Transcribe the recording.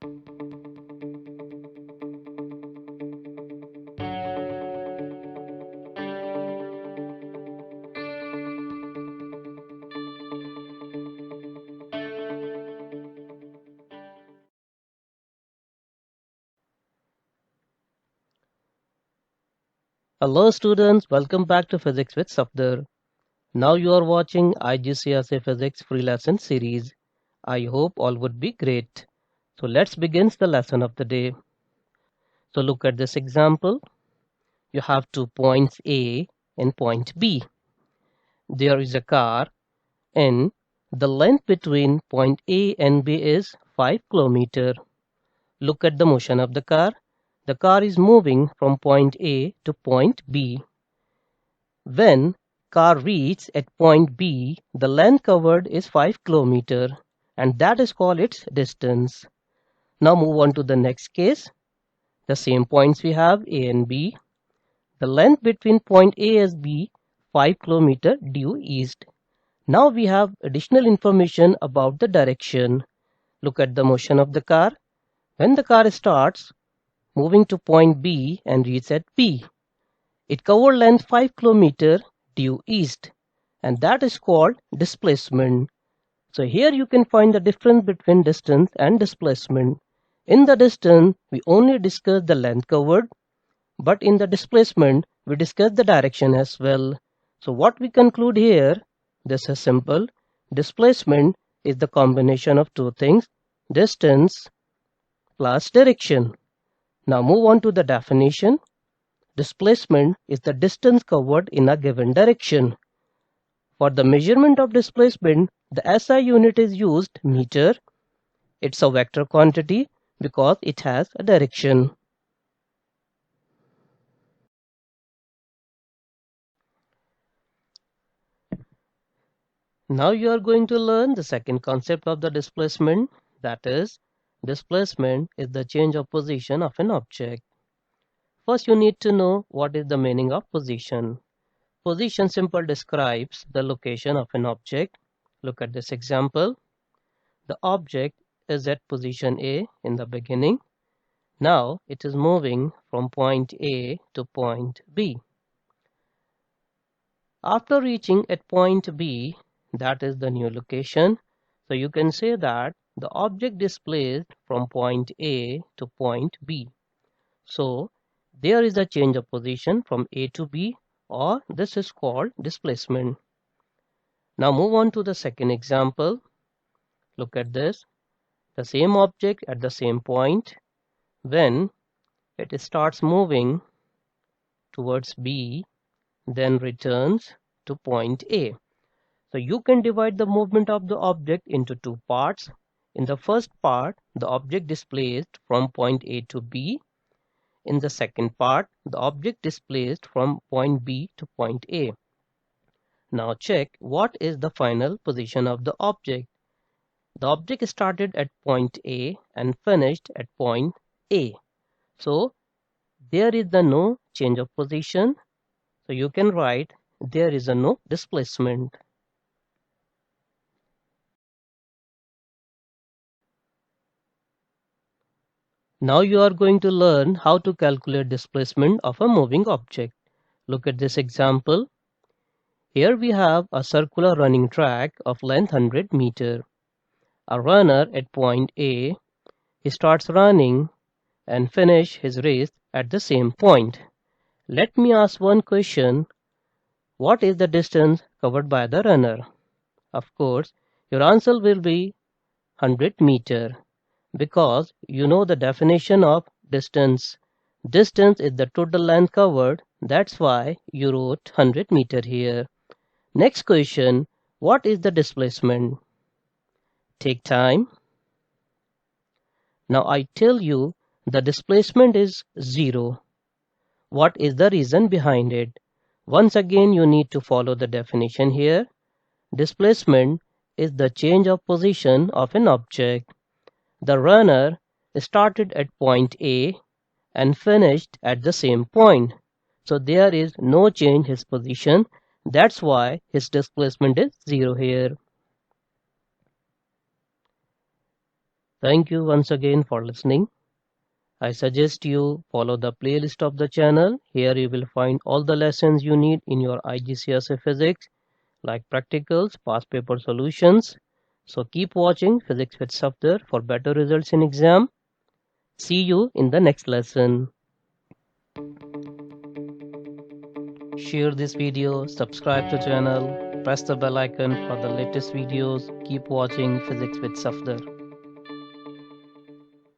Hello students, welcome back to Physics with Safdar. Now you are watching IGCSE Physics free lesson series. I hope all would be great. So let's begin the lesson of the day. So look at this example. You have 2 points A and point B. There is a car and the length between point A and B is 5 km. Look at the motion of the car. The car is moving from point A to point B. When car reaches at point B, the length covered is 5 km and that is called its distance. Now move on to the next case. The same points we have A and B. The length between point A and B 5 km due east. Now we have additional information about the direction. Look at the motion of the car. When the car starts moving to point B and reaches at B, it covered length 5 km due east and that is called displacement. So here you can find the difference between distance and displacement. In the distance we only discuss the length covered, but in the displacement we discuss the direction as well. So what we conclude here, this is simple. Displacement is the combination of two things, distance plus direction. Now move on to the definition. Displacement is the distance covered in a given direction. For the measurement of displacement, the SI unit is used meter. It's a vector quantity because it has a direction. Now you are going to learn the second concept of the displacement, that is, displacement is the change of position of an object. First you need to know what is the meaning of position. Position simply describes the location of an object. Look at this example. The object is at position A in the beginning. Now it is moving from point A to point B. After reaching at point B, that is the new location, so you can say that the object displaced from point A to point B. So there is a change of position from A to B, or this is called displacement. Now move on to the second example. Look at this. The same object at the same point. When it starts moving towards B, then returns to point A. So you can divide the movement of the object into two parts. In the first part, the object displaced from point A to B. In the second part, the object displaced from point B to point A. Now check what is the final position of the object. The object started at point A and finished at point A. So there is no change of position. So you can write there is no displacement. Now you are going to learn how to calculate displacement of a moving object. Look at this example. Here we have a circular running track of length 100 meter. A runner at point A, he starts running and finish his race at the same point. Let me ask one question. What is the distance covered by the runner? Of course, your answer will be 100 meter because you know the definition of distance. Distance is the total length covered. That's why you wrote 100 meter here. Next question. What is the displacement? Take time. Now I tell you the displacement is 0. What is the reason behind it? Once again you need to follow the definition here. Displacement is the change of position of an object. The runner started at point A and finished at the same point. So there is no change in his position. That's why his displacement is 0 here. Thank you once again for listening. I suggest you follow the playlist of the channel. Here you will find all the lessons you need in your IGCSE physics, like practicals, past paper solutions. So keep watching Physics with Safdar for better results in exam. See you in the next lesson. Share this video, subscribe to channel, press the bell icon for the latest videos. Keep watching Physics with Safdar.